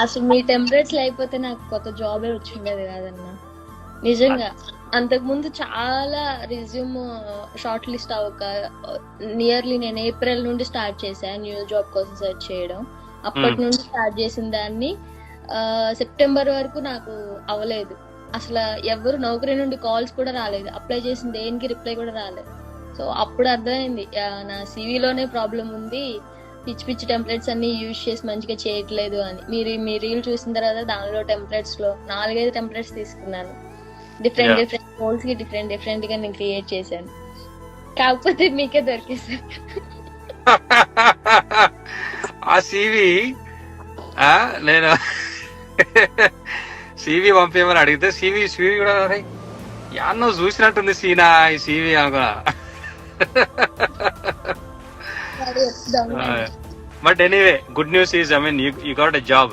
అసలు మీ టెంప్లెట్స్ లేకపోతే నాకు కొత్త జాబే వచ్చిండేది కాదన్నా, నిజంగా. అంతకు ముందు చాలా రిజ్యూమ్ షార్ట్ లిస్ట్ అవ్వక నియర్లీ నేను ఏప్రిల్ నుండి స్టార్ట్ చేశాను న్యూ జాబ్ కోసం సెర్చ్ చేయడం. అప్పటి నుండి స్టార్ట్ చేసిన దాన్ని సెప్టెంబర్ వరకు నాకు అవ్వలేదు. అసలు ఎవరు నౌకరీ నుండి కాల్స్ కూడా రాలేదు, అప్లై చేసిన దేనికి రిప్లై కూడా రాలేదు. సో అప్పుడు అర్థమైంది నా సివిలోనే ప్రాబ్లం ఉంది, పిచ్చి పిచ్చి టెంప్లెట్స్ అన్ని యూజ్ చేసి మంచిగా చేయట్లేదు అని. మీ రీల్ చూసిన తర్వాత దానిలో టెంప్లెట్స్ లో 4-5 టెంప్లెట్స్ తీసుకున్నాను. డిఫరెంట్ రోల్స్ కి డిఫరెంట్ గా నేను క్రియేట్ చేశాను. కాకపోతే మీకే దొరికేసాను. ఆ సివి నేను సివి పంపేమని అడిగితే సివి కూడా యాన్నో చూసినట్టుంది సీనా ఈ సివి అనుకున్నా. But anyway good news is I mean you got a job.